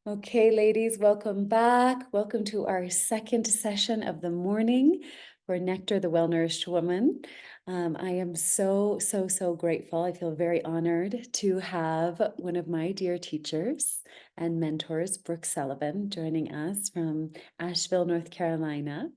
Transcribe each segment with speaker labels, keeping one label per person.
Speaker 1: Okay, ladies, welcome back. Welcome to our second session of the morning for Nectar, the Well Nourished Woman. I am so grateful. I feel very honored to have one of my dear teachers and mentors, Brooke Sullivan, joining us from Asheville, North Carolina.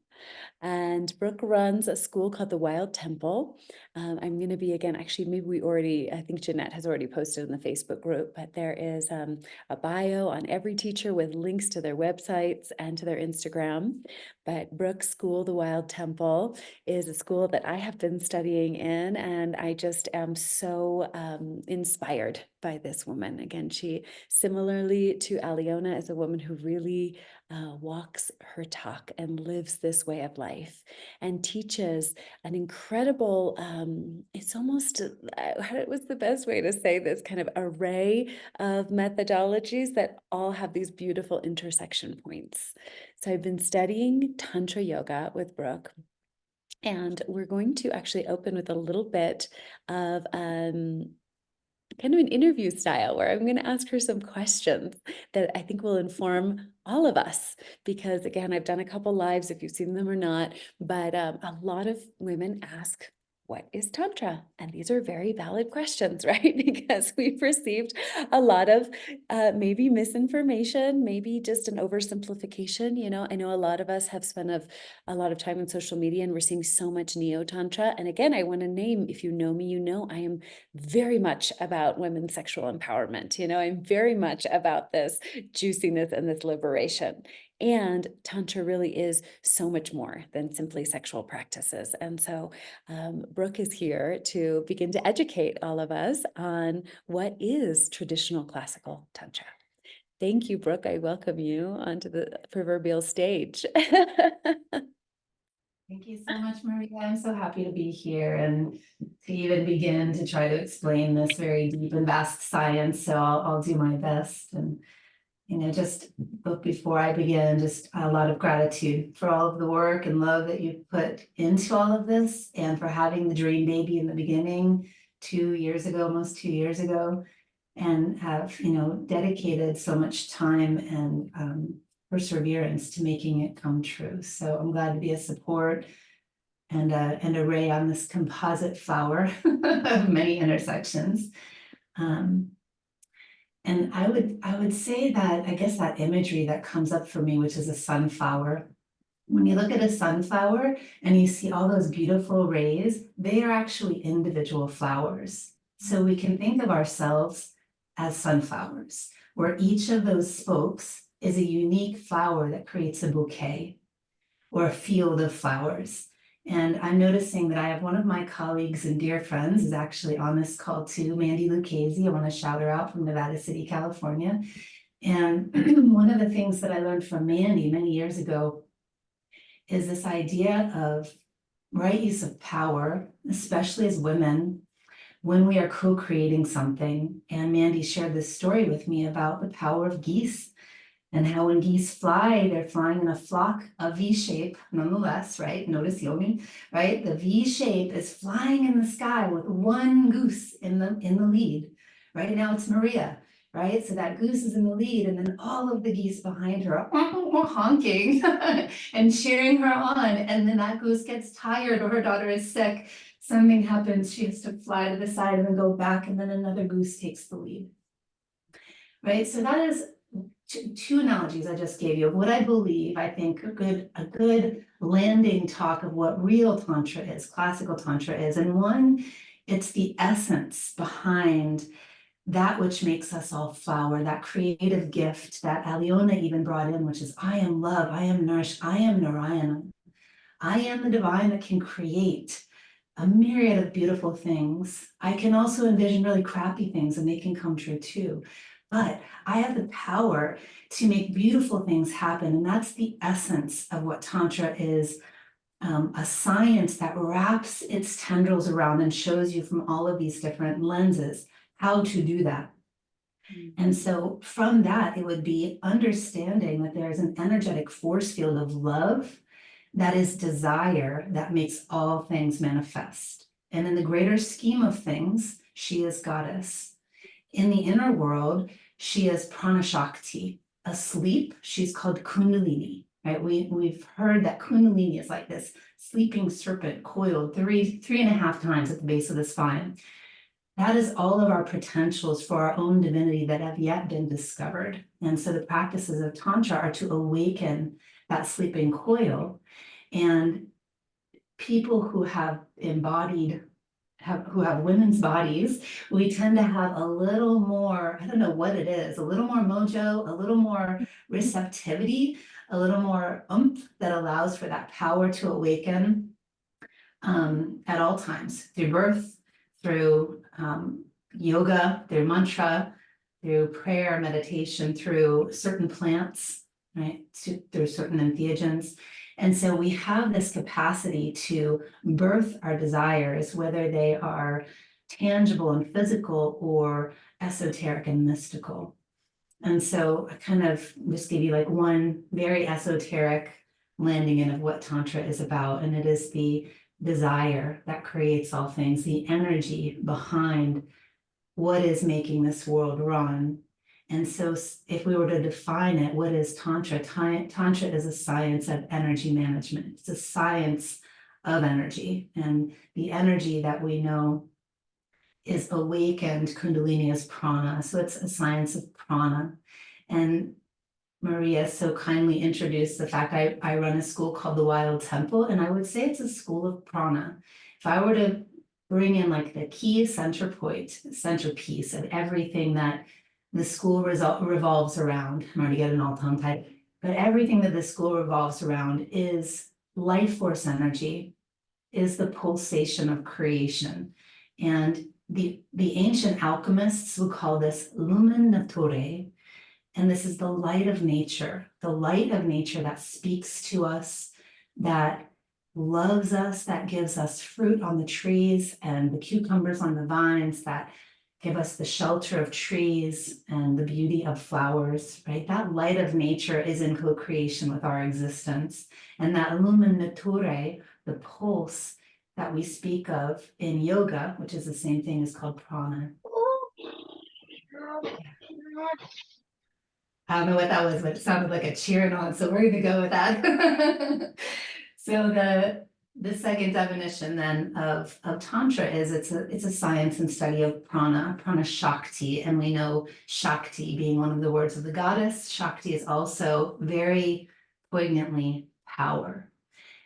Speaker 1: And Brooke runs a school called the Wild Temple. I'm going to be, again, actually, maybe I think Jeanette has already posted in the Facebook group, but there is a bio on every teacher with links to their websites and to their Instagram. But Brooke's school, the Wild Temple, is a school that I have been studying in, and I just am so inspired by this woman. Again, she, similarly to Aliona, is a woman who really walks her talk and lives this way of life and teaches an incredible, it's almost, what's the best way to say this, kind of array of methodologies that all have these beautiful intersection points. So I've been studying Tantra Yoga with Brooke. And we're going to actually open with a little bit of kind of an interview style where I'm going to ask her some questions that I think will inform all of us. Because again, I've done a couple lives, if you've seen them or not, but a lot of women ask, what is Tantra? And these are very valid questions, right? Because we've received a lot of maybe misinformation, maybe just an oversimplification. You know, I know a lot of us have spent a lot of time on social media and we're seeing so much neo-Tantra. And again, I want to name, if you know me, you know, I am very much about women's sexual empowerment. You know, I'm very much about this juiciness and this liberation. And Tantra really is so much more than simply sexual practices. And so Brooke is here to begin to educate all of us on what is traditional classical Tantra. Thank you, Brooke. I welcome you onto the proverbial stage.
Speaker 2: Thank you so much, Maria. I'm so happy to be here and to even begin to try to explain this very deep and vast science. So I'll do my best. And, just before I begin, just a lot of gratitude for all of the work and love that you put into all of this and for having the dream baby in the beginning 2 years ago, almost 2 years ago, and have, dedicated so much time and perseverance to making it come true. So I'm glad to be a support and a ray on this composite flower of many intersections. And I would say that, I guess, that imagery that comes up for me, which is a sunflower. When you look at a sunflower and you see all those beautiful rays, they are actually individual flowers. So we can think of ourselves as sunflowers, where each of those spokes is a unique flower that creates a bouquet or a field of flowers. And I'm noticing that I have one of my colleagues and dear friends is actually on this call too, Mandy Lucchese. I want to shout her out from Nevada City, California. And one of the things that I learned from Mandy many years ago is this idea of right use of power, especially as women, when we are co-creating something. And Mandy shared this story with me about the power of geese and how when geese fly, they're flying in a flock, a V shape, nonetheless, right? Notice Yomi, right? The V shape is flying in the sky with one goose in the lead. Right now it's Maria, right? So that goose is in the lead, and then all of the geese behind her are honking and cheering her on. And then that goose gets tired or her daughter is sick. Something happens, she has to fly to the side and then go back, and then another goose takes the lead. Right? So that is two analogies I just gave you of what I believe, I think a good landing talk of what real Tantra is, classical Tantra is. And one, it's the essence behind that which makes us all flower, that creative gift that Aliona even brought in, which is I am love, I am nourished, I am Narayana. I am the divine that can create a myriad of beautiful things. I can also envision really crappy things and they can come true too. But I have the power to make beautiful things happen. And that's the essence of what Tantra is, a science that wraps its tendrils around and shows you from all of these different lenses how to do that. And so from that, it would be understanding that there's an energetic force field of love that is desire that makes all things manifest. And in the greater scheme of things, she is goddess. In the inner world, she is Prana Shakti, asleep, she's called Kundalini, right? We've heard that Kundalini is like this sleeping serpent coiled three and a half times at the base of the spine. That is all of our potentials for our own divinity that have yet been discovered. And so the practices of Tantra are to awaken that sleeping coil. And people who have who have women's bodies, we tend to have a little more, I don't know what it is, a little more mojo, a little more receptivity, a little more oomph that allows for that power to awaken at all times, through birth, through yoga, through mantra, through prayer, meditation, through certain plants, right? Through certain entheogens. And so we have this capacity to birth our desires, whether they are tangible and physical or esoteric and mystical. And so I kind of just give you like one very esoteric landing in of what Tantra is about. And it is the desire that creates all things, the energy behind what is making this world run. And so if we were to define it, what is Tantra? Tantra is a science of energy management. It's a science of energy. And the energy that we know is awakened Kundalini as prana. So it's a science of prana. And Maria so kindly introduced the fact I run a school called the Wild Temple, and I would say it's a school of prana. If I were to bring in like the key centerpiece of everything that the school revolves around, I'm already getting all tongue-tied, but everything that the school revolves around is life force energy, is the pulsation of creation. And the ancient alchemists would call this lumen naturae. And this is the light of nature that speaks to us, that loves us, that gives us fruit on the trees and the cucumbers on the vines, that give us the shelter of trees and the beauty of flowers, right? That light of nature is in co-creation with our existence. And that lumen naturae, the pulse that we speak of in yoga, which is the same thing, is called prana. I don't know what that was, but it sounded like a cheering on, so we're gonna go with that. So the second definition then of Tantra is it's a science and study of prana Shakti, and we know Shakti being one of the words of the goddess. Shakti is also very poignantly power.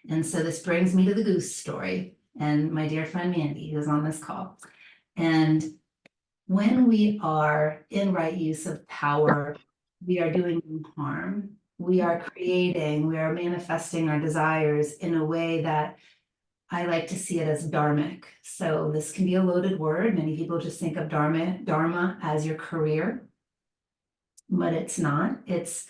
Speaker 2: And so this brings me to the goose story and my dear friend Mandy, who's on this call. And when we are in right use of power, we are doing harm. We are manifesting our desires in a way that I like to see it as dharmic. So this can be a loaded word. Many people just think of dharma as your career, but it's not. It's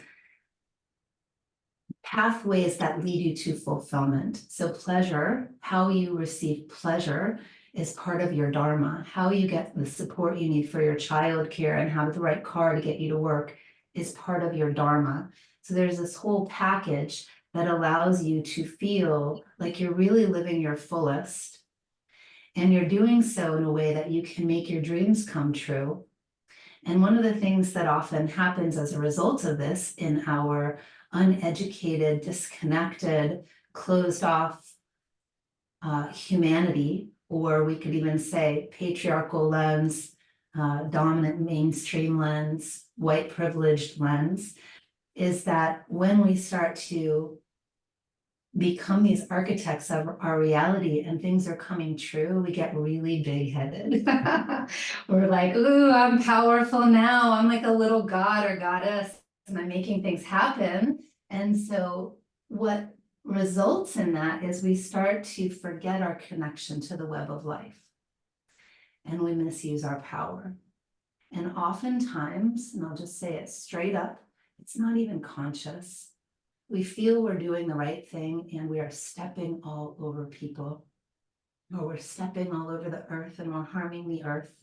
Speaker 2: pathways that lead you to fulfillment. So pleasure, how you receive pleasure, is part of your dharma. How you get the support you need for your childcare and have the right car to get you to work is part of your dharma. So there's this whole package that allows you to feel like you're really living your fullest, and you're doing so in a way that you can make your dreams come true. And one of the things that often happens as a result of this in our uneducated, disconnected, closed off humanity, or we could even say patriarchal lens, dominant mainstream lens, white privileged lens, is that when we start to become these architects of our reality and things are coming true, we get really big-headed. We're like, ooh, I'm powerful now. I'm like a little god or goddess, and I'm making things happen. And so what results in that is we start to forget our connection to the web of life, and we misuse our power. And oftentimes, and I'll just say it straight up, it's not even conscious. We feel we're doing the right thing and we are stepping all over people, or we're stepping all over the earth and we're harming the earth.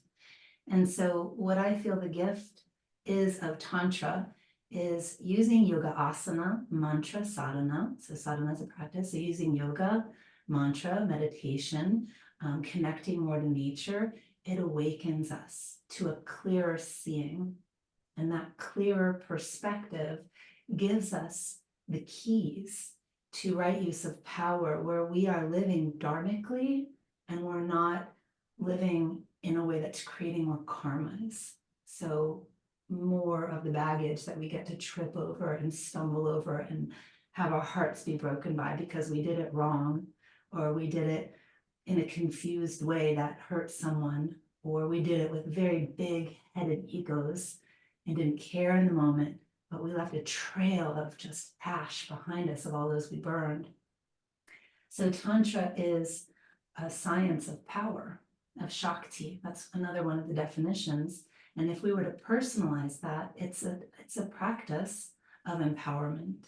Speaker 2: And so what I feel the gift is of Tantra is using yoga asana, mantra, sadhana. So sadhana is a practice. So using yoga, mantra, meditation, connecting more to nature, it awakens us to a clearer seeing. And that clearer perspective gives us the keys to right use of power, where we are living dharmically and we're not living in a way that's creating more karmas. So more of the baggage that we get to trip over and stumble over and have our hearts be broken by because we did it wrong, or we did it in a confused way that hurt someone, or we did it with very big headed egos and didn't care in the moment, but we left a trail of just ash behind us of all those we burned. So Tantra is a science of power, of Shakti. That's another one of the definitions. And if we were to personalize that, it's a practice of empowerment.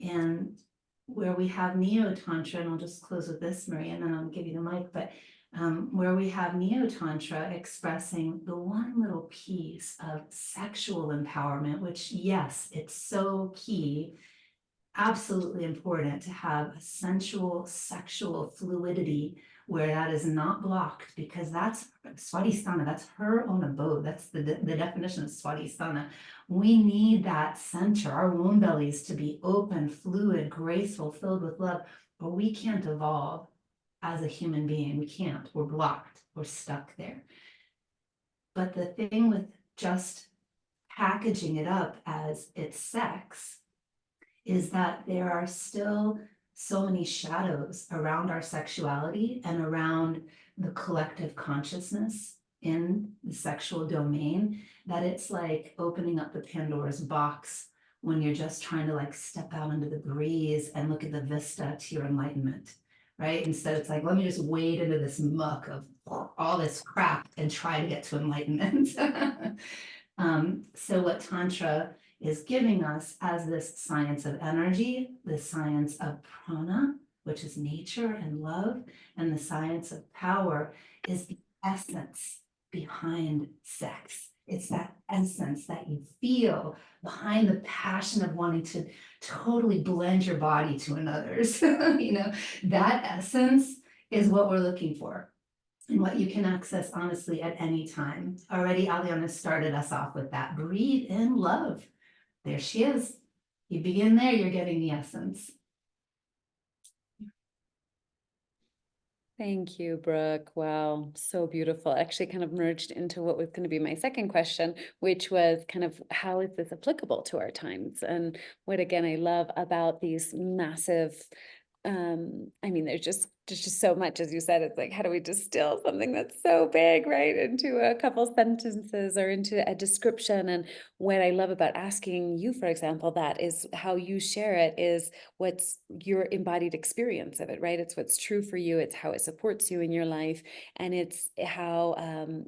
Speaker 2: And where we have Neo-Tantra, and I'll just close with this, Marie, and then I'll give you the mic, but where we have Neo-Tantra expressing the one little piece of sexual empowerment, which, yes, it's so key, absolutely important to have a sensual, sexual fluidity where that is not blocked, because that's Swadhisthana, that's her own abode. That's the definition of Swadhisthana. We need that center, our womb bellies, to be open, fluid, graceful, filled with love, or we can't evolve as a human being. We can't. We're blocked. We're stuck there. But the thing with just packaging it up as it's sex is that there are still so many shadows around our sexuality and around the collective consciousness in the sexual domain, that it's like opening up the Pandora's box when you're just trying to like step out into the breeze and look at the vista to your enlightenment, right? Instead, it's like, let me just wade into this muck of all this crap and try to get to enlightenment. So what Tantra is giving us as this science of energy, the science of prana, which is nature and love, and the science of power is the essence behind sex. It's that essence that you feel behind the passion of wanting to totally blend your body to another's. That essence is what we're looking for, and what you can access honestly at any time. Already Aliana started us off with that. Breathe in love. There she is. You begin there, you're getting the essence.
Speaker 1: Thank you, Brooke. Wow, so beautiful. Actually, kind of merged into what was going to be my second question, which was kind of how is this applicable to our times? And what, again, I love about these massive, I mean, there's just so much, as you said. It's like, how do we distill something that's so big, right, into a couple sentences or into a description? And what I love about asking you, for example, that is how you share it is what's your embodied experience of it, right? It's what's true for you. It's how it supports you in your life. And it's how,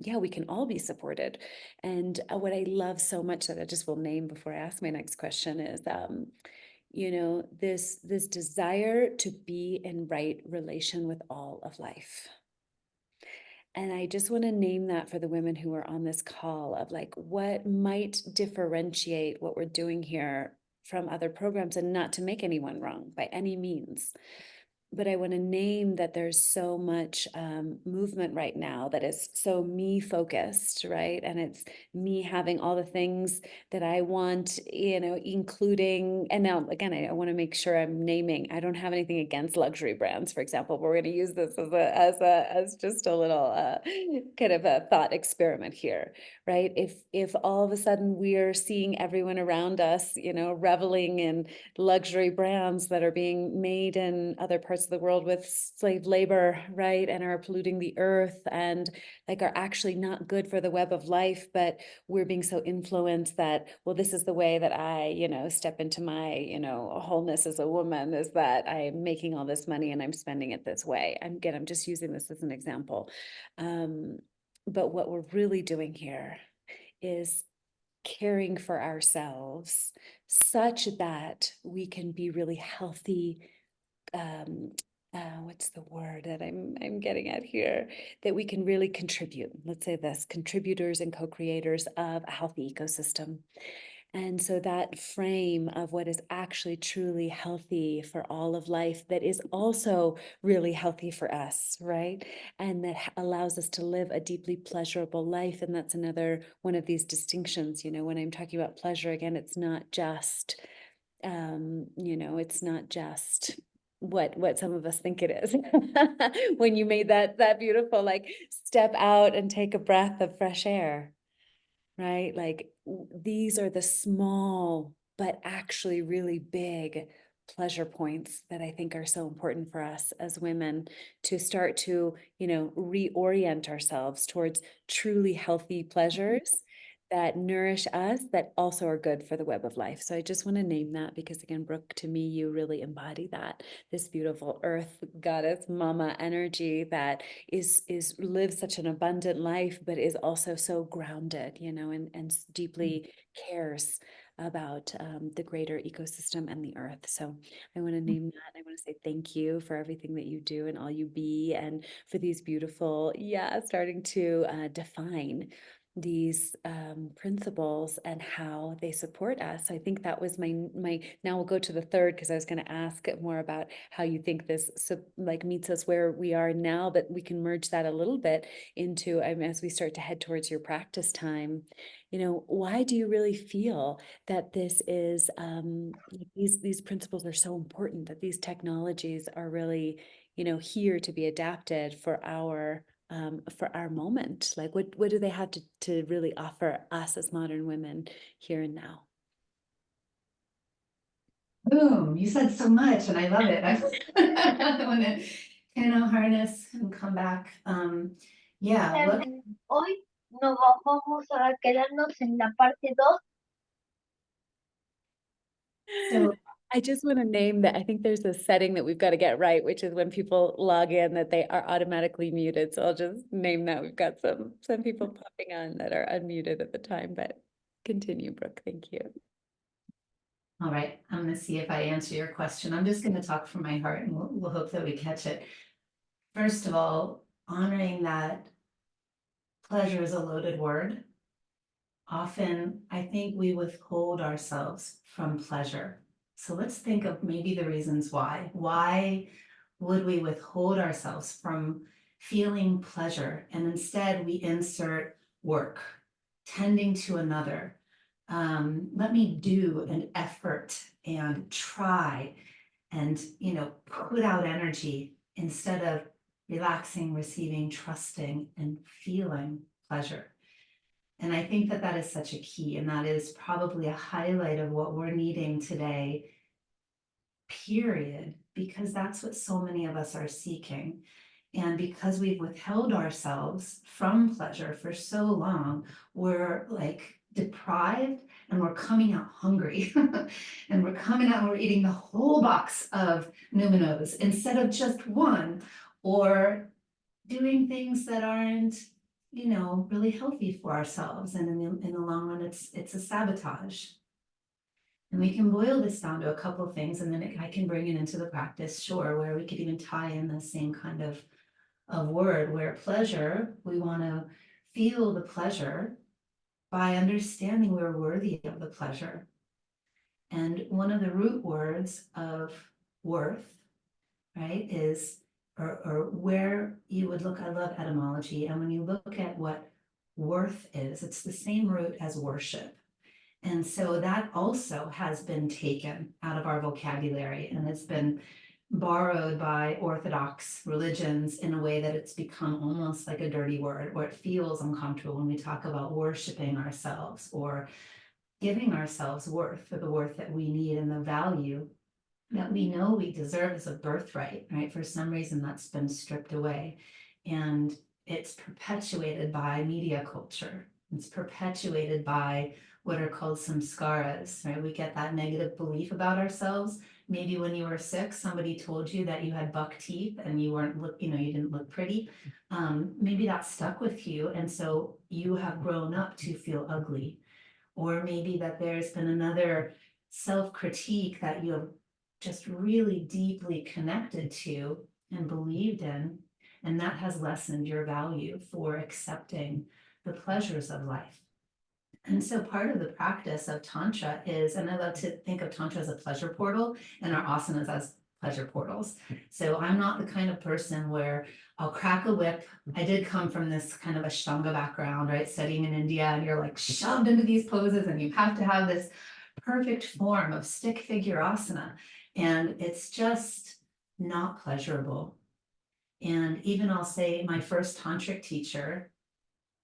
Speaker 1: yeah, we can all be supported. And what I love so much that I just will name before I ask my next question is, this desire to be in right relation with all of life. And I just want to name that for the women who are on this call of like, what might differentiate what we're doing here from other programs, and not to make anyone wrong by any means. But I want to name that there's so much movement right now that is so me focused, right? And it's me having all the things that I want, including, and now again, I want to make sure I'm naming, I don't have anything against luxury brands, for example. But we're going to use this as just a little kind of a thought experiment here, right? If all of a sudden we're seeing everyone around us, reveling in luxury brands that are being made in other parts of the world with slave labor, right? And are polluting the earth and like are actually not good for the web of life, but we're being so influenced that, well, this is the way that I, step into my, wholeness as a woman, is that I'm making all this money and I'm spending it this way. I'm just using this as an example. But what we're really doing here is caring for ourselves such that we can be really healthy. What's the word that I'm getting at here? That we can really contribute. Let's say this: contributors and co-creators of a healthy ecosystem. And so that frame of what is actually truly healthy for all of life, that is also really healthy for us, right? And that allows us to live a deeply pleasurable life. And that's another one of these distinctions. When I'm talking about pleasure, again, it's not just, it's not just what some of us think it is. When you made that beautiful, like, step out and take a breath of fresh air, right? Like, these are the small, but actually really big pleasure points that I think are so important for us as women to start to, reorient ourselves towards truly healthy pleasures that nourish us, that also are good for the web of life. So I just want to name that because, again, Brooke, to me, you really embody that, this beautiful earth goddess mama energy that is lives such an abundant life, but is also so grounded, and deeply cares about the greater ecosystem and the earth. So I want to name that. I want to say thank you for everything that you do and all you be, and for these beautiful, starting to define these principles and how they support us. I think that was my now we'll go to the third, because I was going to ask more about how you think this meets us where we are now, but we can merge that a little bit into, as we start to head towards your practice time. Why do you really feel that this is these principles are so important, that these technologies are really here to be adapted for our moment? Like, what do they have to really offer us as modern women here and now?
Speaker 2: Boom, you said so much and I love it. I want to kind of harness and come back. Yeah, look.
Speaker 3: Hoy nos vamos a quedarnos en la parte 2.
Speaker 2: So
Speaker 1: I just want to name that I think there's a setting that we've got to get right, which is when people log in, that they are automatically muted. So I'll just name that. We've got some people popping on that are unmuted at the time, but continue, Brooke. Thank you.
Speaker 2: all right, I'm going to see if I answer your question. I'm just going to talk from my heart and we'll hope that we catch it. First of all, honoring that pleasure is a loaded word. Often, I think we withhold ourselves from pleasure. So let's think of maybe the reasons why. Why would we withhold ourselves from feeling pleasure? And instead we insert work, tending to another. Let me do an effort and try and, put out energy instead of relaxing, receiving, trusting, and feeling pleasure. And I think that is such a key, and that is probably a highlight of what we're needing today, period, because that's what so many of us are seeking. And because we've withheld ourselves from pleasure for so long, we're like deprived and we're coming out hungry. And we're coming out and we're eating the whole box of Numinos instead of just one, or doing things that aren't really healthy for ourselves. And in the long run, it's a sabotage. And we can boil this down to a couple of things, and then I can bring it into the practice, sure, where we could even tie in the same kind of word, where pleasure, we want to feel the pleasure by understanding we're worthy of the pleasure. And one of the root words of worth, right, is or where you would look, I love etymology, and when you look at what worth is, it's the same root as worship. And so that also has been taken out of our vocabulary, and it's been borrowed by Orthodox religions in a way that it's become almost like a dirty word, or it feels uncomfortable when we talk about worshiping ourselves or giving ourselves worth for the worth that we need and the value that we know we deserve as a birthright, right? For some reason that's been stripped away, and it's perpetuated by media culture. It's perpetuated by what are called samskaras, right? We get that negative belief about ourselves. Maybe when you were 6, somebody told you that you had buck teeth and you you didn't look pretty. Maybe that stuck with you, and so you have grown up to feel ugly. Or maybe that there's been another self-critique that you have just really deeply connected to and believed in, and that has lessened your value for accepting the pleasures of life. And so part of the practice of Tantra is, and I love to think of Tantra as a pleasure portal and our asanas as pleasure portals. So I'm not the kind of person where I'll crack a whip. I did come from this kind of Ashtanga background, right? Studying in India, and you're like shoved into these poses and you have to have this perfect form of stick figure asana. And it's just not pleasurable. And even I'll say my first tantric teacher,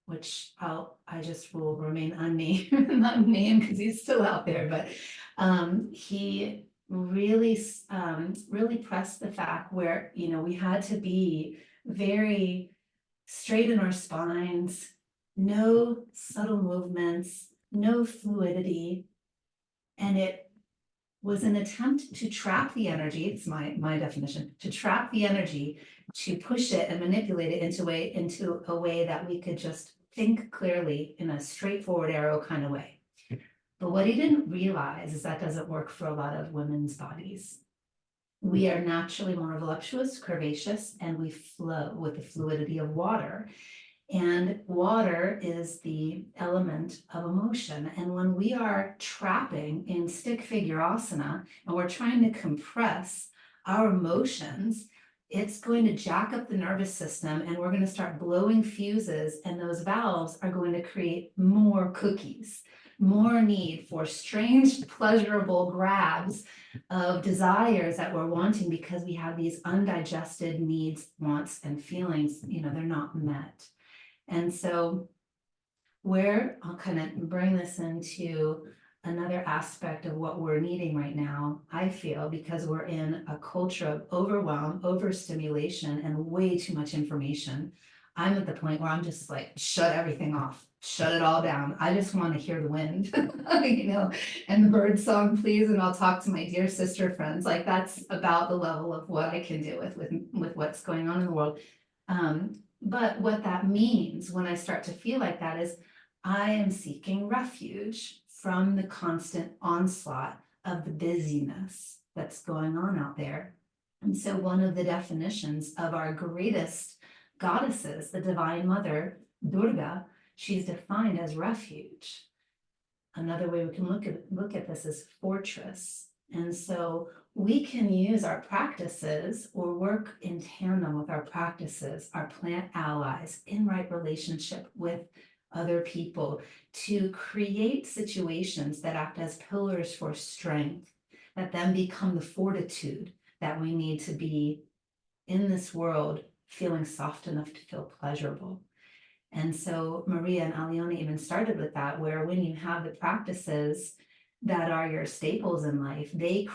Speaker 2: which I just will remain unnamed, unnamed because he's still out there, but he really really pressed the fact where, you know, we had to be very straight in our spines, no subtle movements, no fluidity, and it was an attempt to trap the energy. It's my definition, to trap the energy, to push it and manipulate it into a way that we could just think clearly in a straightforward arrow kind of way. But what he didn't realize is that doesn't work for a lot of women's bodies. We are naturally more voluptuous, curvaceous, and we flow with the fluidity of water. And water is the element of emotion. And when we are trapping in stick figure asana and we're trying to compress our emotions, it's going to jack up the nervous system and we're going to start blowing fuses, and those valves are going to create more cookies, more need for strange, pleasurable grabs of desires that we're wanting because we have these undigested needs, wants, and feelings, you know, they're not met. And so where I'll kind of bring this into another aspect of what we're needing right now, I feel, because we're in a culture of overwhelm, overstimulation, and way too much information. I'm at the point where I'm just like, shut everything off, shut it all down. I just want to hear the wind, you know, and the bird song, please. And I'll talk to my dear sister friends. Like, that's about the level of what I can do with what's going on in the world. But what that means when I start to feel like that is I am seeking refuge from the constant onslaught of the busyness that's going on out there. And so one of the definitions of our greatest goddesses, the Divine Mother, Durga, she's defined as refuge. Another way we can look at this is fortress. And so we can use our practices or work in tandem with our practices, our plant allies, in right relationship with other people, to create situations that act as pillars for strength, that then become the fortitude that we need to be in this world, feeling soft enough to feel pleasurable. And so Maria and Aliona even started with that, where when you have the practices that are your staples in life, they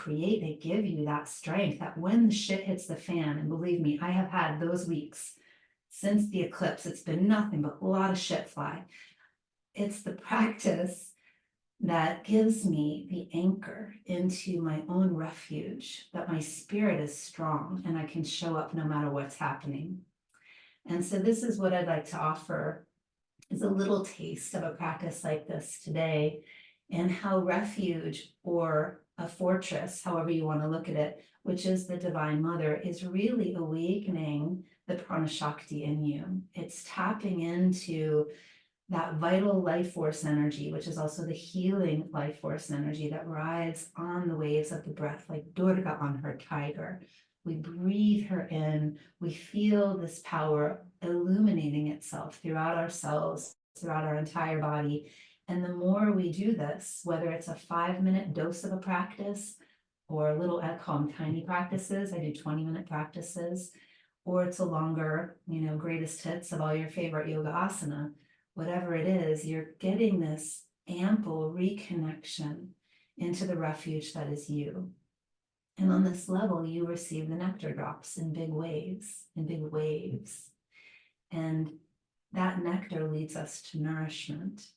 Speaker 2: give you that strength that when the shit hits the fan, and believe me, I have had those weeks since the eclipse, it's been nothing but a lot of shit fly. It's the practice that gives me the anchor into my own refuge, that my spirit is strong and I can show up no matter what's happening. And so this is what I'd like to offer, is a little taste of a practice like this today, and how refuge, or a fortress, however you want to look at it, which is the Divine Mother, is really awakening the prana shakti in you. It's tapping into that vital life force energy, which is also the healing life force energy that rides on the waves of the breath, like Durga on her tiger. We breathe her in, we feel this power illuminating itself throughout our cells, throughout our entire body. And the more we do this, whether it's a 5-minute dose of a practice, or a little, I call them tiny practices, I do 20-minute practices, or it's a longer, you know, greatest hits of all your favorite yoga asana, whatever it is, you're getting this ample reconnection into the refuge that is you. And on this level, you receive the nectar drops in big waves, And that nectar leads us to nourishment.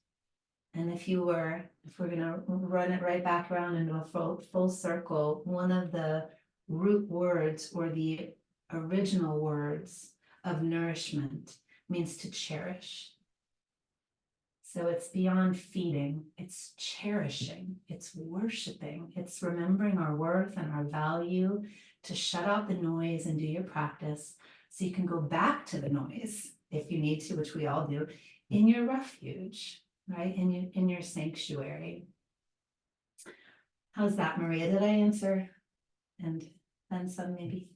Speaker 2: And if we're going to run it right back around into a full circle, one of the root words, or the original words of nourishment, means to cherish. So it's beyond feeding, it's cherishing, it's worshiping, it's remembering our worth and our value, to shut out the noise and do your practice so you can go back to the noise if you need to, which we all do, in your refuge. right? In your sanctuary. How's that, Maria? Did I answer? And then some maybe?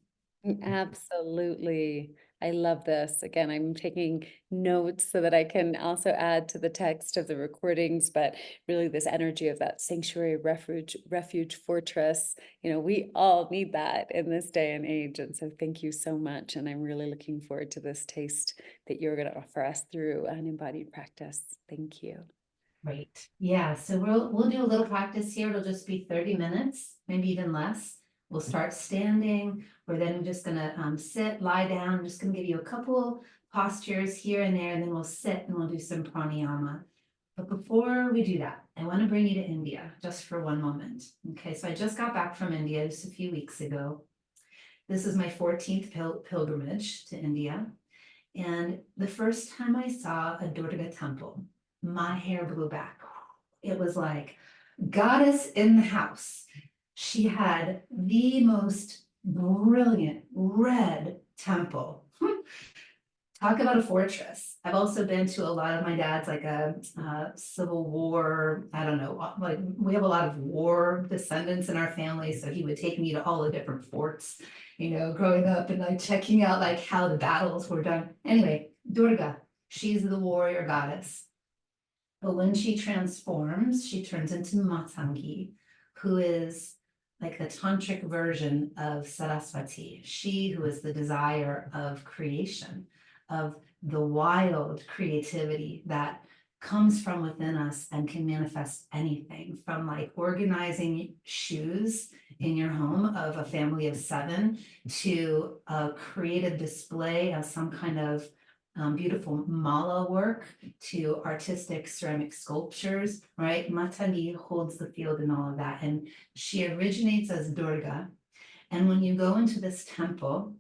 Speaker 1: Absolutely. I love this. Again, I'm taking notes so that I can also add to the text of the recordings, but really this energy of that sanctuary, refuge fortress, we all need that in this day and age. And so thank you so much. And I'm really looking forward to this taste that you're going to offer us through an embodied practice. Thank you.
Speaker 2: Great. Yeah, so we'll do a little practice here. It'll just be 30 minutes, maybe even less. We'll start standing. We're then just gonna sit, lie down. I'm just gonna give you a couple postures here and there, and then we'll sit and we'll do some pranayama. But before we do that, I want to bring you to India just for one moment. Okay, so I just got back from India just a few weeks ago. This is my 14th pilgrimage to India. And the first time I saw a Durga temple, my hair blew back. It was like goddess in the house. She had the most brilliant red temple. Talk about a fortress. I've also been to a lot of my dad's like a Civil War, I don't know, like we have a lot of war descendants in our family. So he would take me to all the different forts, growing up and like checking out like how the battles were done. Anyway, Durga, she's the warrior goddess. But when she transforms, she turns into Matangi, who is like the tantric version of Saraswati, she who is the desire of creation, of the wild creativity that comes from within us and can manifest anything from like organizing shoes in your home of a family of 7 to a creative display of some kind of beautiful mala work to artistic ceramic sculptures, right? Matangi holds the field in all of that. And she originates as Durga. And when you go into this temple,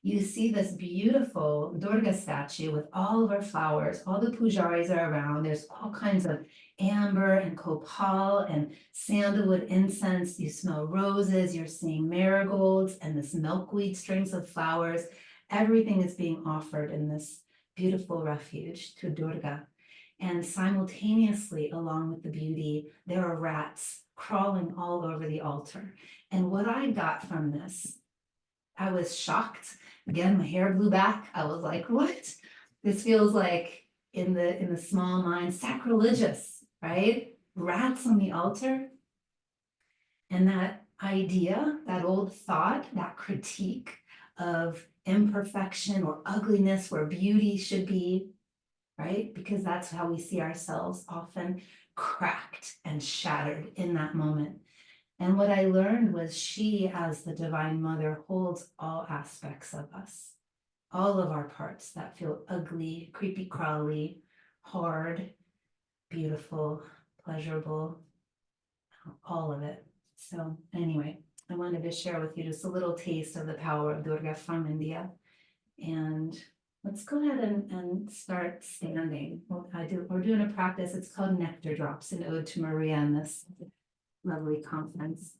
Speaker 2: you see this beautiful Durga statue with all of her flowers. All the pujaris are around. There's all kinds of amber and copal and sandalwood incense. You smell roses. You're seeing marigolds and this milkweed strings of flowers. Everything is being offered in this beautiful refuge to Durga. And simultaneously, along with the beauty, there are rats crawling all over the altar. And what I got from this, I was shocked. Again, my hair blew back. I was like, what? This feels like in the small mind, sacrilegious, right? Rats on the altar. And that idea, that old thought, that critique of imperfection or ugliness where beauty should be, right? Because that's how we see ourselves, often cracked and shattered in that moment. And what I learned was she, as the Divine Mother, holds all aspects of us, all of our parts that feel ugly, creepy crawly, hard, beautiful, pleasurable, all of it. So anyway, I wanted to share with you just a little taste of the power of Durga from India. And let's go ahead and start standing. We're doing a practice. It's called Nectar Drops, an ode to Maria in this lovely conference.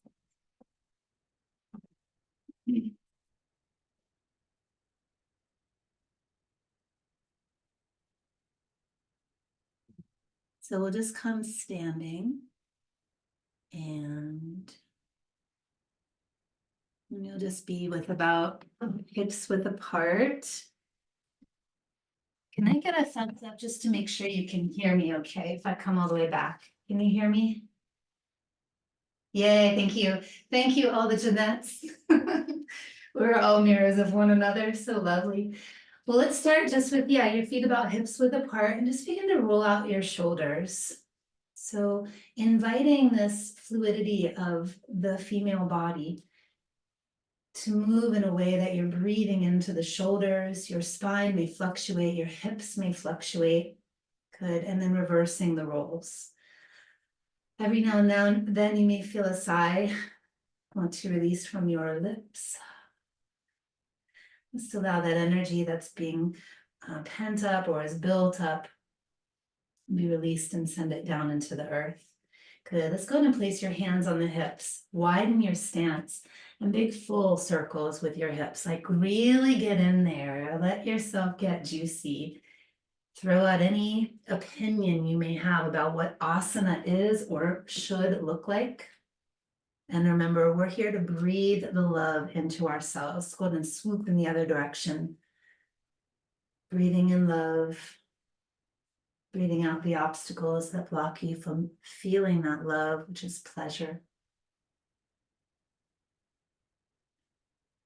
Speaker 2: So we'll just come standing and you'll just be with about hips width apart. Can I get a thumbs up just to make sure you can hear me okay if I come all the way back? Can you hear me? Yay, thank you. Thank you, all the Jeanettes. We're all mirrors of one another, so lovely. Well, let's start just with, your feet about hips width apart and just begin to roll out your shoulders. So inviting this fluidity of the female body to move in a way that you're breathing into the shoulders, your spine may fluctuate, your hips may fluctuate. Good, and then reversing the rolls. Every now and then you may feel a sigh. Want to release from your lips. Just allow that energy that's being pent up or is built up be released and send it down into the earth. Good. Let's go ahead and place your hands on the hips. Widen your stance and big full circles with your hips. Like really get in there. Let yourself get juicy. Throw out any opinion you may have about what asana is or should look like. And remember, we're here to breathe the love into ourselves. Go ahead and swoop in the other direction. Breathing in love, breathing out the obstacles that block you from feeling that love, which is pleasure.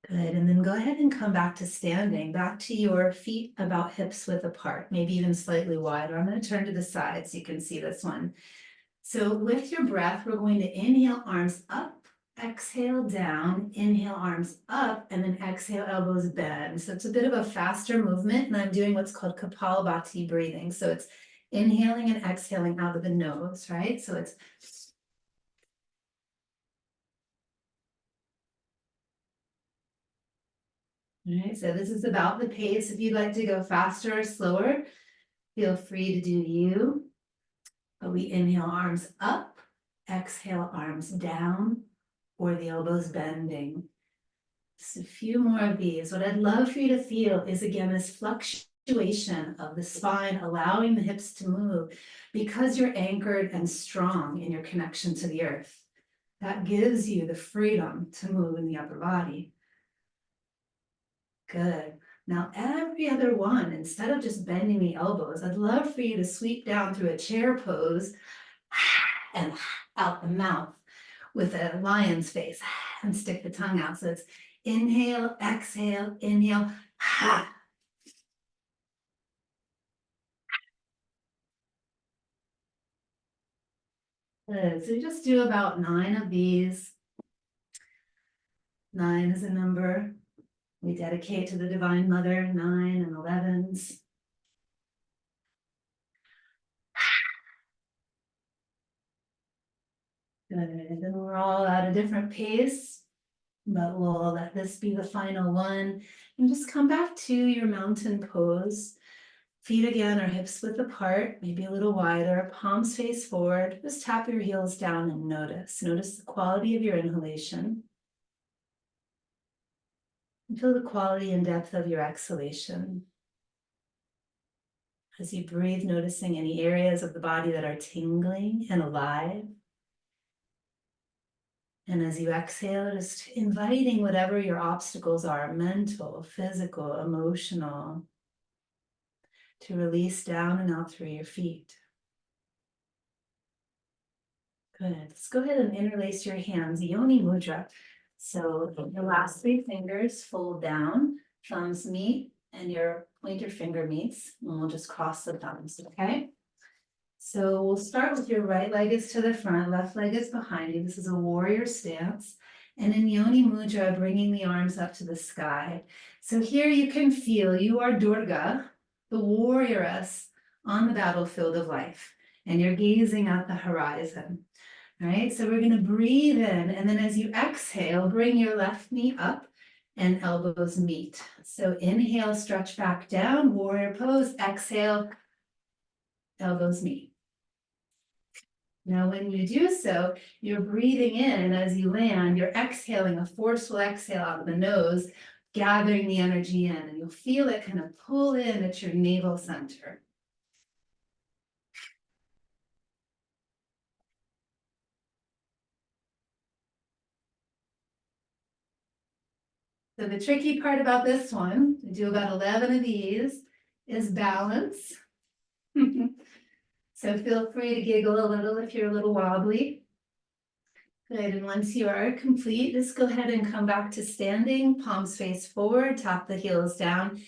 Speaker 2: Good, and then go ahead and come back to standing, back to your feet about hips width apart, maybe even slightly wider. I'm going to turn to the side so you can see this one. So with your breath, we're going to inhale, arms up, exhale down, inhale, arms up, and then exhale, elbows bend. So it's a bit of a faster movement, and I'm doing what's called Kapalabhati breathing. So it's inhaling and exhaling out of the nose, right? So it's all right, so this is about the pace. If you'd like to go faster or slower, feel free to do you. But we inhale, arms up, exhale, arms down, or the elbows bending. Just a few more of these. What I'd love for you to feel is, again, this fluctuation of the spine, allowing the hips to move because you're anchored and strong in your connection to the earth. That gives you the freedom to move in the upper body. Good. Now, every other one, instead of just bending the elbows, I'd love for you to sweep down through a chair pose and out the mouth with a lion's face and stick the tongue out. So it's inhale, exhale, inhale, ha. Good. So just do about 9 of these. 9 is a number we dedicate to the Divine Mother, 9 and 11s. Good. And we're all at a different pace, but we'll let this be the final one. And just come back to your mountain pose. Feet again are hips width apart, maybe a little wider, palms face forward. Just tap your heels down and notice. Notice the quality of your inhalation. And feel the quality and depth of your exhalation. As you breathe, noticing any areas of the body that are tingling and alive. And as you exhale, just inviting whatever your obstacles are, mental, physical, emotional, to release down and out through your feet. Good. Let's go ahead and interlace your hands, Yoni Mudra. So your last 3 fingers fold down, thumbs meet, and your pointer finger meets, and we'll just cross the thumbs, okay? So we'll start with your right leg is to the front, left leg is behind you. This is a warrior stance. And in Yoni Mudra, bringing the arms up to the sky. So here you can feel you are Durga, the warrioress on the battlefield of life. And you're gazing at the horizon. All right, so we're going to breathe in, and then as you exhale, bring your left knee up and elbows meet. So inhale, stretch back down, warrior pose, exhale, elbows meet. Now, when you do so, you're breathing in, and as you land, you're exhaling a forceful exhale out of the nose, gathering the energy in, and you'll feel it kind of pull in at your navel center. So the tricky part about this one, we do about 11 of these, is balance. So feel free to giggle a little if you're a little wobbly. Good, and once you are complete, just go ahead and come back to standing, palms face forward, tap the heels down,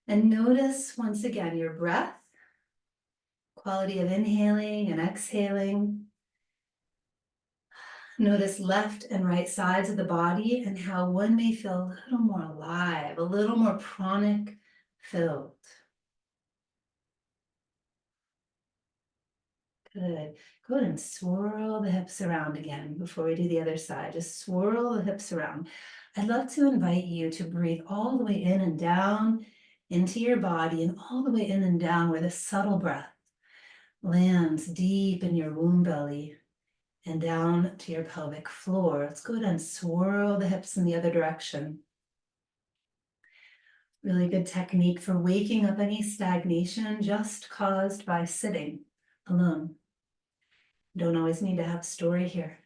Speaker 2: and notice once again your breath, quality of inhaling and exhaling. Notice left and right sides of the body and how one may feel a little more alive, a little more pranic filled. Good. Go ahead and swirl the hips around again before we do the other side. Just swirl the hips around. I'd love to invite you to breathe all the way in and down into your body and all the way in and down where the subtle breath lands deep in your womb belly and down to your pelvic floor. Let's go ahead and swirl the hips in the other direction. Really good technique for waking up any stagnation just caused by sitting alone. Don't always need to have a story here.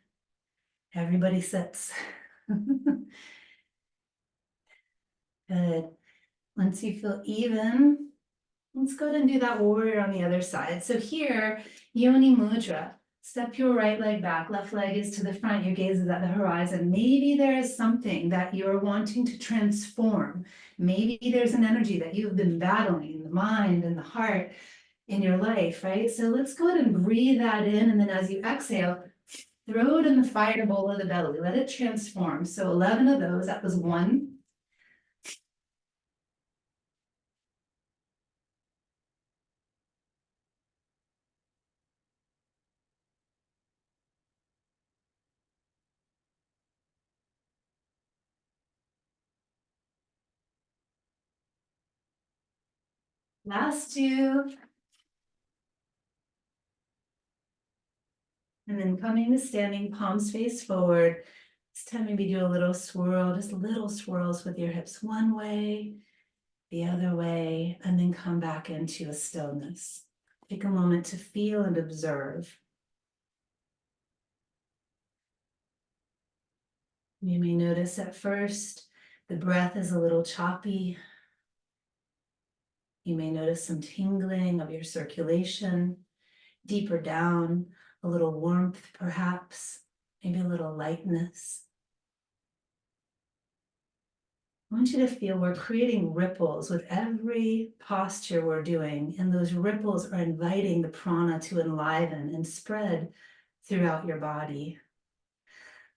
Speaker 2: Everybody sits. Good. Once you feel even, let's go ahead and do that warrior on the other side. So here, Yoni Mudra. Step your right leg back, left leg is to the front, your gaze is at the horizon. Maybe there is something that you're wanting to transform. Maybe there's an energy that you've been battling in the mind and the heart in your life, right? So let's go ahead and breathe that in. And then as you exhale, throw it in the fire bowl of the belly. Let it transform. So 11 of those, that was 1. Last 2. And then coming to standing, palms face forward. This time maybe do a little swirl, just little swirls with your hips one way, the other way, and then come back into a stillness. Take a moment to feel and observe. You may notice at first the breath is a little choppy. You may notice some tingling of your circulation, deeper down, a little warmth perhaps, maybe a little lightness. I want you to feel we're creating ripples with every posture we're doing, and those ripples are inviting the prana to enliven and spread throughout your body.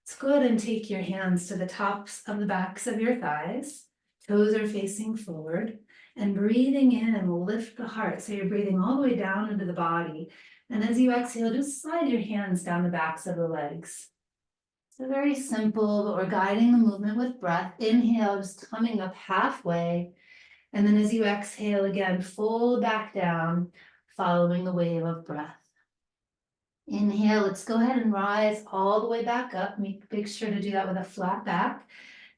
Speaker 2: Let's go ahead and take your hands to the tops of the backs of your thighs. Toes are facing forward, and breathing in will lift the heart. So you're breathing all the way down into the body. And as you exhale, just slide your hands down the backs of the legs. So very simple, but we're guiding the movement with breath. Inhale, just coming up halfway. And then as you exhale again, fold back down, following the wave of breath. Inhale, let's go ahead and rise all the way back up. Make sure to do that with a flat back.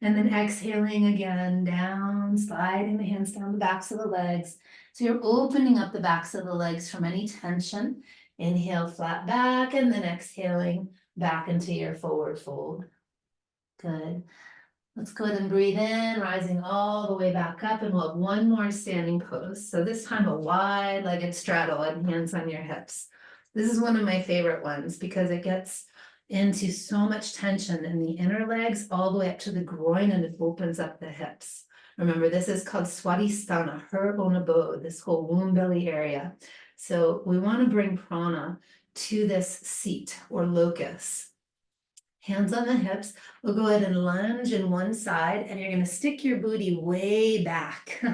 Speaker 2: And then exhaling again, down, sliding the hands down the backs of the legs. So you're opening up the backs of the legs from any tension. Inhale, flat back, and then exhaling back into your forward fold. Good. Let's go ahead and breathe in, rising all the way back up, and we'll have one more standing pose. So this time a wide-legged straddle and hands on your hips. This is one of my favorite ones because it gets into so much tension in the inner legs all the way up to the groin, and it opens up the hips. Remember, this is called Swadhisthana, her own abode, this whole womb belly area. So we want to bring prana to this seat or locus. Hands on the hips. We'll go ahead and lunge in one side, and you're going to stick your booty way back.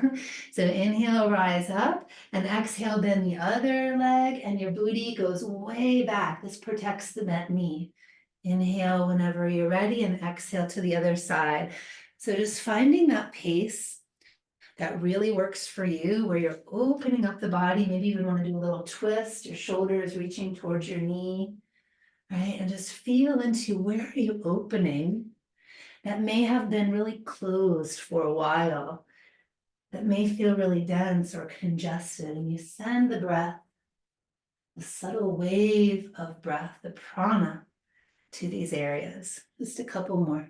Speaker 2: So inhale, rise up, and exhale, bend the other leg, and your booty goes way back. This protects the bent knee. Inhale whenever you're ready, and exhale to the other side. So just finding that pace that really works for you, where you're opening up the body. Maybe you even want to do a little twist, your shoulders reaching towards your knee. Right? And just feel into where are you opening that may have been really closed for a while, that may feel really dense or congested. And you send the breath, the subtle wave of breath, the prana, to these areas. Just a couple more.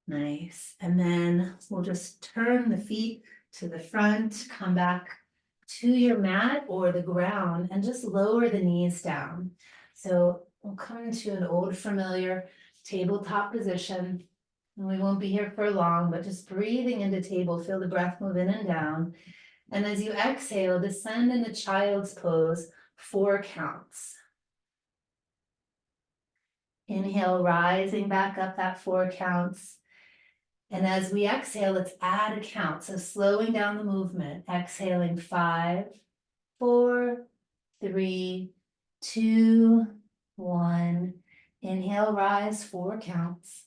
Speaker 2: Nice. And then we'll just turn the feet to the front, come back to your mat or the ground, and just lower the knees down. So we'll come into an old familiar tabletop position. And we won't be here for long, but just breathing into table, feel the breath move in and down. And as you exhale, descend into child's pose, 4 counts. Inhale, rising back up that 4 counts. And as we exhale, let's add a count. So slowing down the movement, exhaling 5, 4, 3, 2, 1. Inhale, rise, 4 counts.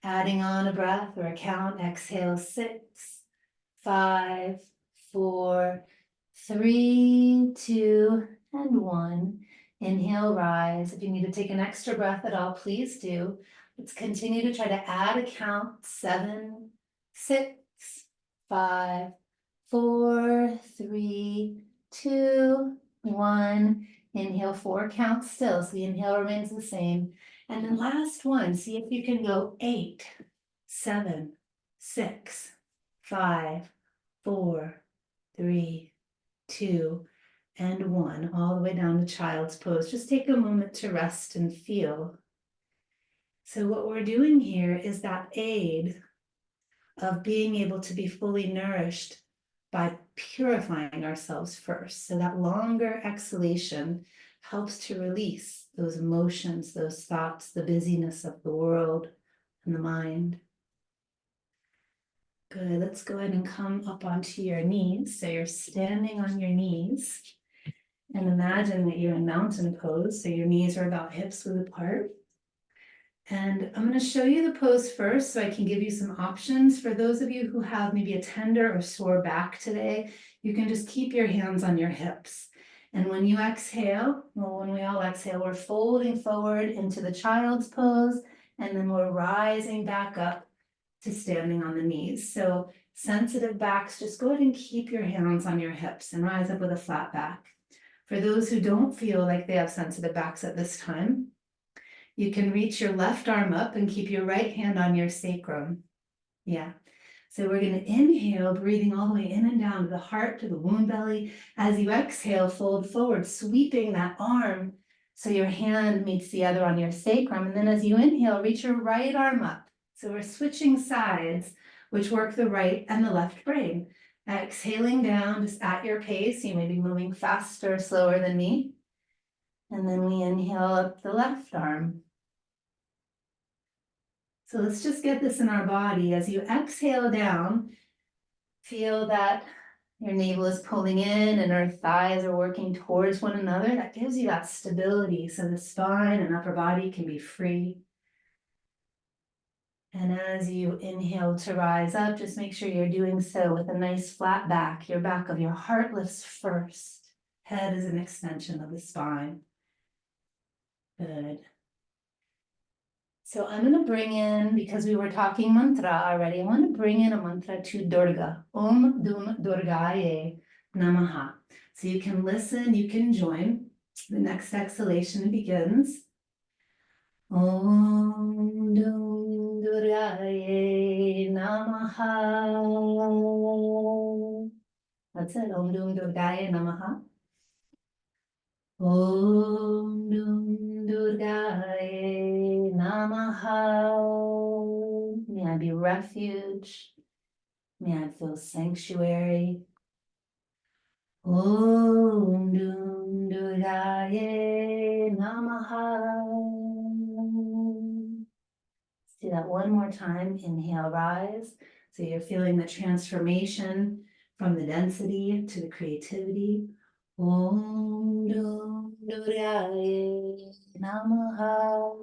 Speaker 2: Adding on a breath or a count, exhale 6, 5, 4, 3, 2, and 1. Inhale, rise. If you need to take an extra breath at all, please do. Let's continue to try to add a count. 7, 6, 5, 4, 3, 2, 1. Inhale, 4 counts still, so the inhale remains the same. And then last one, see if you can go 8, 7, 6, 5, 4, 3, 2, and 1, all the way down to child's pose. Just take a moment to rest and feel. So what we're doing here is that aid of being able to be fully nourished by purifying ourselves first. So that longer exhalation helps to release those emotions, those thoughts, the busyness of the world and the mind. Good, let's go ahead and come up onto your knees. So you're standing on your knees. And imagine that you're in mountain pose, so your knees are about hips width apart. And I'm going to show you the pose first so I can give you some options. For those of you who have maybe a tender or sore back today, you can just keep your hands on your hips. And when you exhale, well, when we all exhale, we're folding forward into the child's pose, and then we're rising back up to standing on the knees. So sensitive backs, just go ahead and keep your hands on your hips and rise up with a flat back. For those who don't feel like they have sensitive backs at this time, you can reach your left arm up and keep your right hand on your sacrum. Yeah. So we're going to inhale, breathing all the way in and down to the heart, to the womb belly. As you exhale, fold forward, sweeping that arm so your hand meets the other on your sacrum. And then as you inhale, reach your right arm up. So we're switching sides, which work the right and the left brain. Exhaling down just at your pace. You may be moving faster or slower than me. And then we inhale up the left arm. So let's just get this in our body. As you exhale down, feel that your navel is pulling in and our thighs are working towards one another. That gives you that stability so the spine and upper body can be free. And as you inhale to rise up, just make sure you're doing so with a nice flat back. Your back of your heart lifts first. Head is an extension of the spine. Good. So I'm going to bring in, because we were talking mantra already, I want to bring in a mantra to Durga. Om Dum Durgaye Namaha. So you can listen, you can join. The next exhalation begins. Om Dum Durgaye Namaha. That's it. Om Dum Durgaye Namaha. Om Dum Durgaye Namaha. May I be refuge. May I feel sanctuary. Om Dum Durgaye Namaha. Let's do that one more time. Inhale, rise. So you're feeling the transformation from the density to the creativity. Om Dum Durgaye Namaha.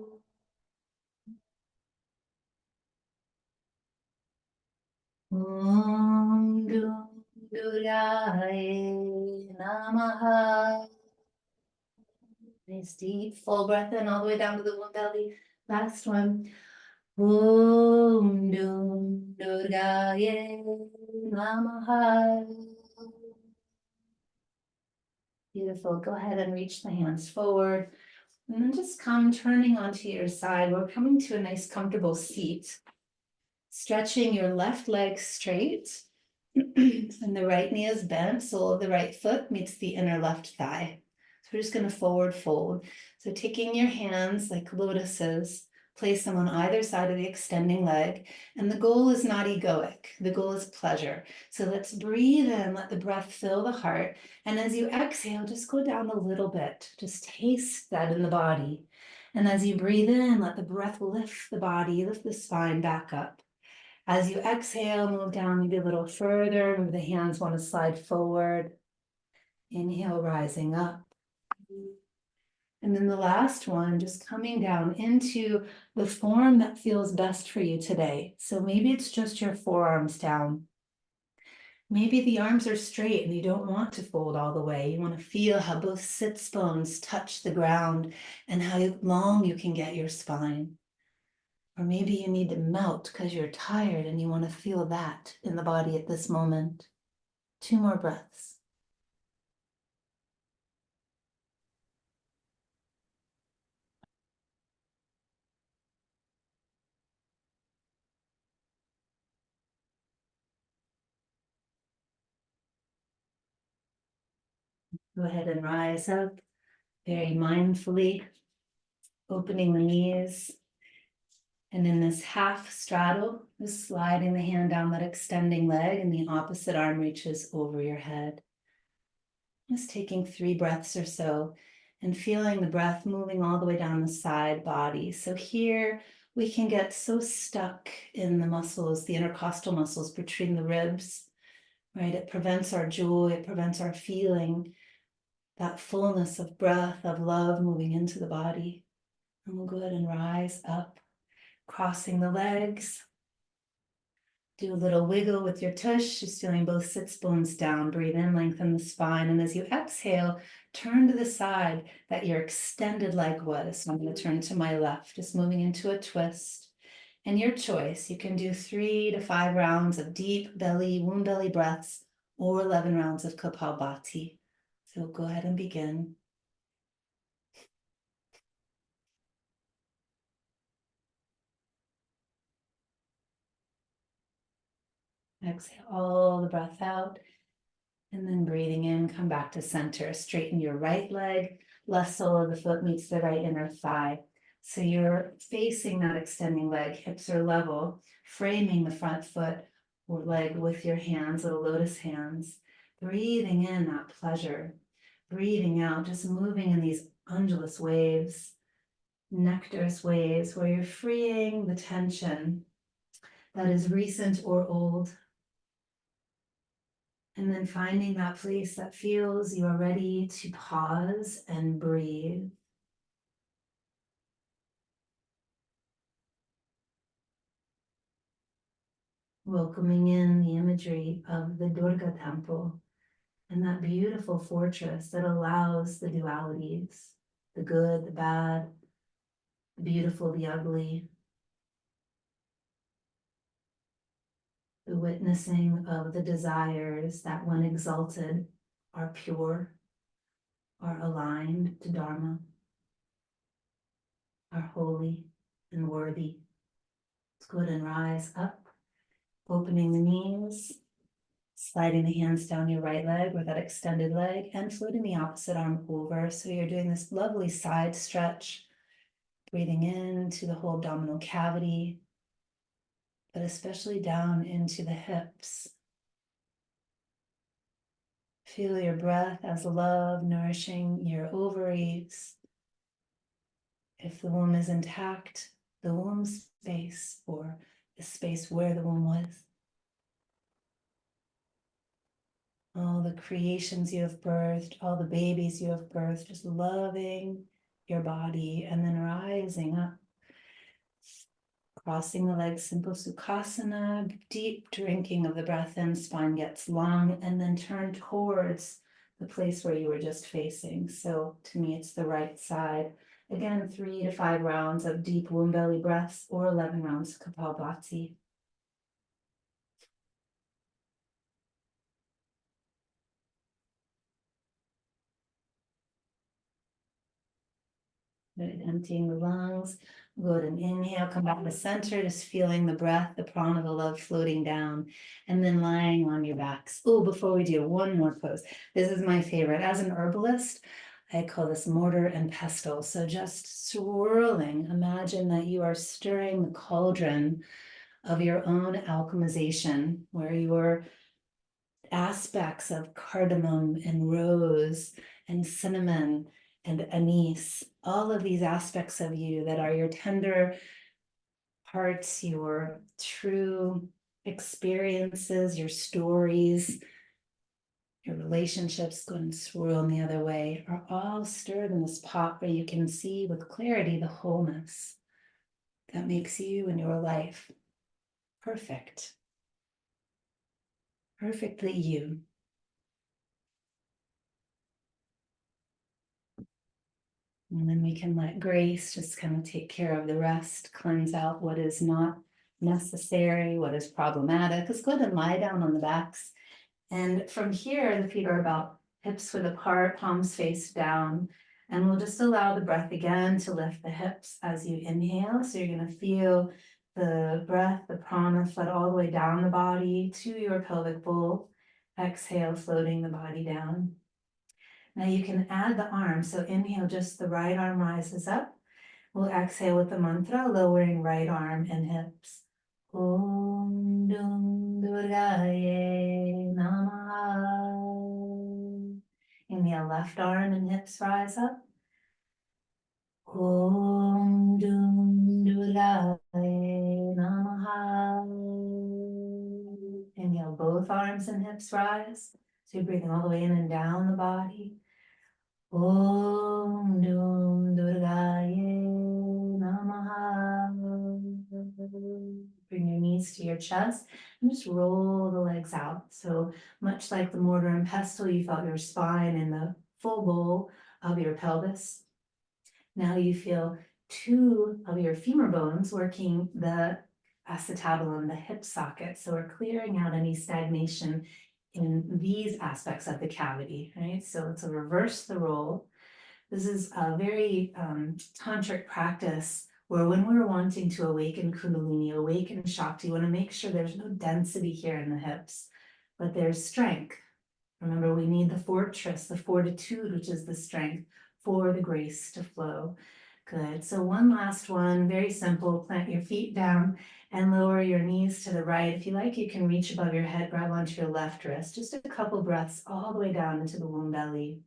Speaker 2: Om Dum Durgaye Namaha. Nice deep full breath in all the way down to the womb belly. Last one. Om Dum Durgaye Namaha. Beautiful. Go ahead and reach the hands forward. And then just come turning onto your side. We're coming to a nice comfortable seat. Stretching your left leg straight. And the right knee is bent. Sole of the right foot meets the inner left thigh. So we're just going to forward fold. So taking your hands like lotuses, place them on either side of the extending leg. And the goal is not egoic. The goal is pleasure. So let's breathe in, let the breath fill the heart. And as you exhale, just go down a little bit. Just taste that in the body. And as you breathe in, let the breath lift the body, lift the spine back up. As you exhale, move down maybe a little further. Move the hands want to slide forward. Inhale, rising up. And then the last one, just coming down into the form that feels best for you today. So maybe it's just your forearms down. Maybe the arms are straight and you don't want to fold all the way. You want to feel how both sits bones touch the ground and how long you can get your spine. Or maybe you need to melt because you're tired and you want to feel that in the body at this moment. 2 more breaths. Go ahead and rise up very mindfully, opening the knees. And in this half straddle, just sliding the hand down that extending leg and the opposite arm reaches over your head. Just taking 3 breaths or so and feeling the breath moving all the way down the side body. So here we can get so stuck in the muscles, the intercostal muscles between the ribs, right? It prevents our joy, it prevents our feeling that fullness of breath, of love moving into the body. And we'll go ahead and rise up, crossing the legs. Do a little wiggle with your tush, just feeling both sits bones down. Breathe in, lengthen the spine. And as you exhale, turn to the side that your extended leg was. So I'm going to turn to my left, just moving into a twist. And your choice, you can do 3 to 5 rounds of deep belly, womb belly breaths, or 11 rounds of Kapalbhati. So go ahead and begin. Exhale all the breath out. And then breathing in, come back to center. Straighten your right leg. Left sole of the foot meets the right inner thigh. So you're facing that extending leg. Hips are level. Framing the front foot or leg with your hands, little lotus hands. Breathing in that pleasure. Breathing out, just moving in these undulous waves, nectarous waves, where you're freeing the tension that is recent or old. And then finding that place that feels you are ready to pause and breathe. Welcoming in the imagery of the Durga temple and that beautiful fortress that allows the dualities, the good, the bad, the beautiful, the ugly, the witnessing of the desires that when exalted are pure, are aligned to Dharma, are holy and worthy. Let's go ahead and rise up, opening the knees, sliding the hands down your right leg with that extended leg and floating the opposite arm over. So you're doing this lovely side stretch, breathing into the whole abdominal cavity, but especially down into the hips. Feel your breath as love nourishing your ovaries. If the womb is intact, the womb space or the space where the womb was. All the creations you have birthed, all the babies you have birthed, just loving your body and then rising up. Crossing the legs, simple Sukhasana, deep drinking of the breath in, spine gets long, and then turn towards the place where you were just facing. So to me, it's the right side. Again, 3 to 5 rounds of deep womb belly breaths or 11 rounds of Kapalbhati. Good. Emptying the lungs. Good. And inhale, come back to center, just feeling the breath, the prana, the love floating down, and then lying on your backs. Oh, before we do, one more pose. This is my favorite. As an herbalist, I call this mortar and pestle. So just swirling. Imagine that you are stirring the cauldron of your own alchemization, where your aspects of cardamom and rose and cinnamon and anise, all of these aspects of you that are your tender hearts, your true experiences, your stories, your relationships, go and swirl in the other way, are all stirred in this pot where you can see with clarity the wholeness that makes you and your life perfect. perfectly you. And then we can let grace just kind of take care of the rest, cleanse out what is not necessary, what is problematic. Let's go ahead and lie down on the backs. And from here, the feet are about hips width apart, palms face down. And we'll just allow the breath again to lift the hips as you inhale. So you're going to feel the breath, the prana flood all the way down the body to your pelvic bowl. Exhale, floating the body down. Now you can add the arms. So inhale, just the right arm rises up. We'll exhale with the mantra, lowering right arm and hips. Om Dum Durgaye Namaha. Inhale, left arm and hips rise up. Om Dum Durgaye Namaha. Inhale, both arms and hips rise. So you're breathing all the way in and down the body. Om Dum Durgaye Namaha. Bring your knees to your chest and just roll the legs out. So much like the mortar and pestle, you felt your spine in the full bowl of your pelvis. Now you feel two of your femur bones working the acetabulum, the hip socket. So we're clearing out any stagnation in these aspects of the cavity, right? So let's reverse the role. This is a very tantric practice where when we're wanting to awaken Kundalini, awaken Shakti, you want to make sure there's no density here in the hips, but there's strength. Remember, we need the fortress, the fortitude, which is the strength for the grace to flow. Good. So one last one, very simple. Plant your feet down and lower your knees to the right. If you like, you can reach above your head, grab onto your left wrist. Just a couple breaths all the way down into the womb belly.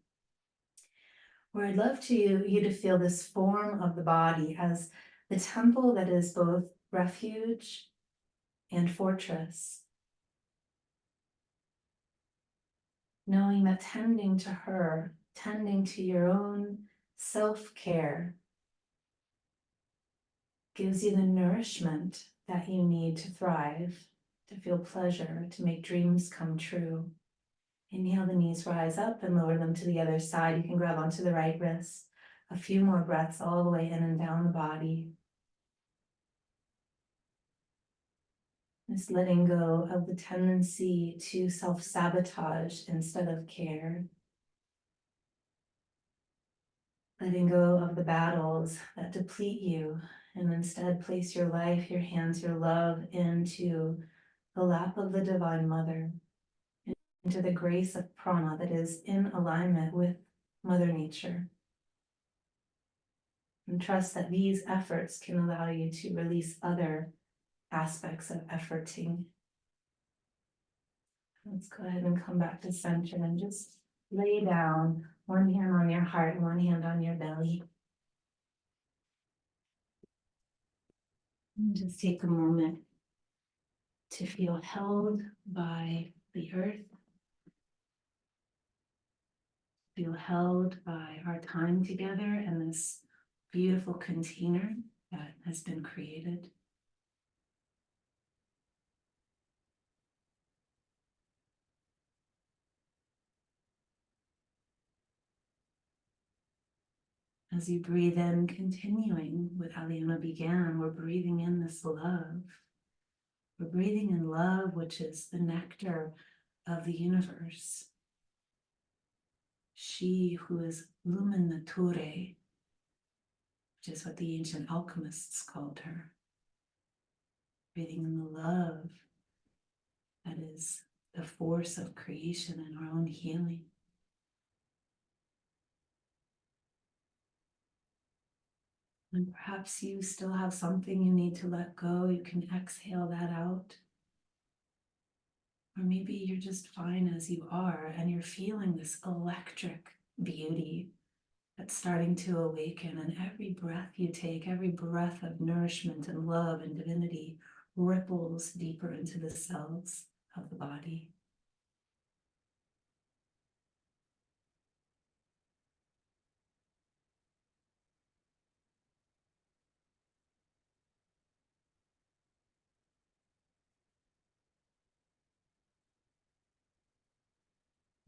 Speaker 2: Where I'd love you to feel this form of the body as the temple that is both refuge and fortress. Knowing that tending to her, tending to your own self-care gives you the nourishment that you need to thrive, to feel pleasure, to make dreams come true. Inhale, the knees rise up and lower them to the other side. You can grab onto the right wrist. A few more breaths all the way in and down the body. Just letting go of the tendency to self-sabotage instead of care. Letting go of the battles that deplete you and instead place your life, your hands, your love into the lap of the Divine Mother, into the grace of prana that is in alignment with Mother Nature. And trust that these efforts can allow you to release other aspects of efforting. Let's go ahead and come back to center and just lay down, one hand on your heart, one hand on your belly. And just take a moment to feel held by the earth, feel held by our time together and this beautiful container that has been created. As you breathe in, continuing with how Liana began, we're breathing in this love. We're breathing in love, which is the nectar of the universe. She who is Lumen Naturae, which is what the ancient alchemists called her. Breathing in the love that is the force of creation and our own healing. And perhaps you still have something you need to let go. You can exhale that out. Or maybe you're just fine as you are and you're feeling this electric beauty that's starting to awaken. And every breath you take, every breath of nourishment and love and divinity ripples deeper into the cells of the body.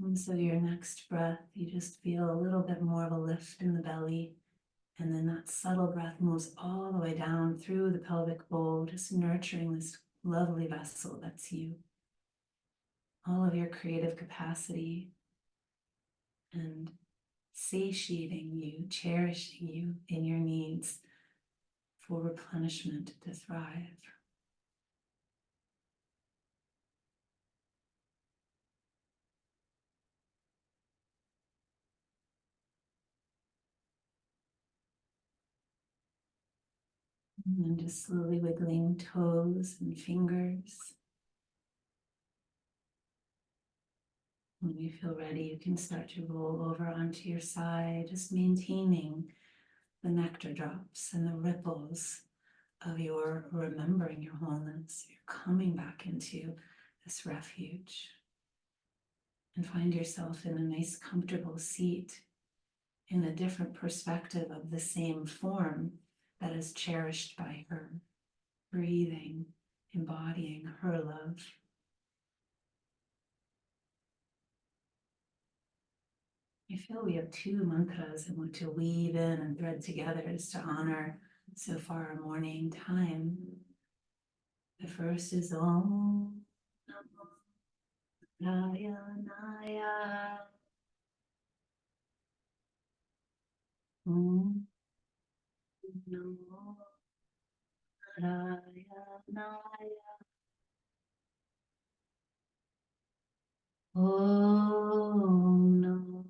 Speaker 2: And so your next breath, you just feel a little bit more of a lift in the belly. And then that subtle breath moves all the way down through the pelvic bowl, just nurturing this lovely vessel that's you. All of your creative capacity and satiating you, cherishing you in your needs for replenishment to thrive. And then just slowly wiggling toes and fingers. When you feel ready, you can start to roll over onto your side, just maintaining the nectar drops and the ripples of your remembering your wholeness. You're coming back into this refuge. And find yourself in a nice, comfortable seat in a different perspective of the same form that is cherished by her, breathing, embodying her love. I feel we have two mantras I want to weave in and thread together just to honor so far our morning time. The first is Om Namo Narayana. Om Namo Narayana. Om Namo.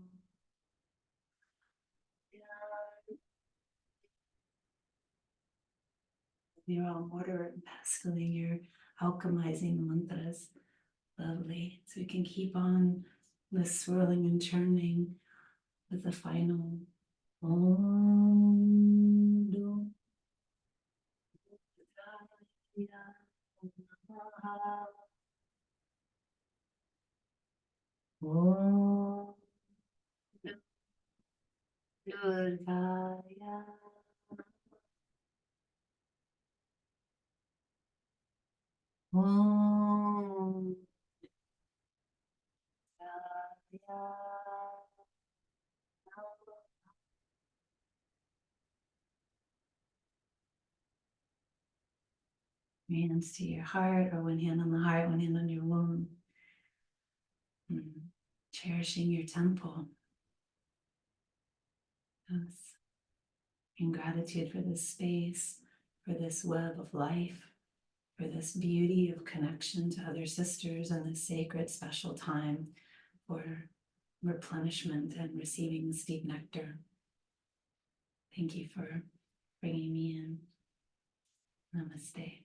Speaker 2: You're all mortar and pescaling, you're alchemizing the mantras. Lovely. So we can keep on this swirling and churning with the final Om Do Om Durgaya. Om Durgaya. Hands to your heart, or one hand on the heart, one hand on your womb. Cherishing your temple. Yes. In gratitude for this space, for this web of life, for this beauty of connection to other sisters and this sacred special time for replenishment and receiving this deep nectar. Thank you for bringing me in. Namaste.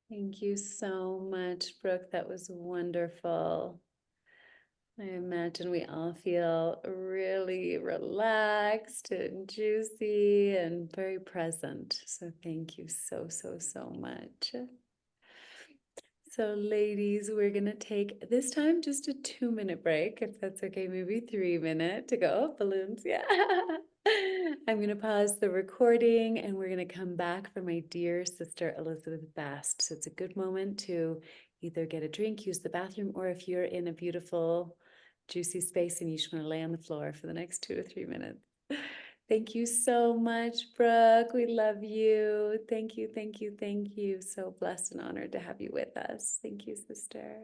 Speaker 1: Thank you so much, Brooke. That was wonderful. I imagine we all feel really relaxed and juicy and very present. So thank you so, so, so much. So ladies, we're gonna take this time just a 2-minute break, if that's okay, maybe 3-minute to go. Balloons, yeah. I'm gonna pause the recording and we're gonna come back for my dear sister Elizabeth Bast. So it's a good moment to either get a drink, use the bathroom, or if you're in a beautiful, juicy space and you just wanna lay on the floor for the next 2 to 3 minutes. Thank you so much, Brooke. We love you. Thank you, thank you, thank you. So blessed and honored to have you with us. Thank you, sister.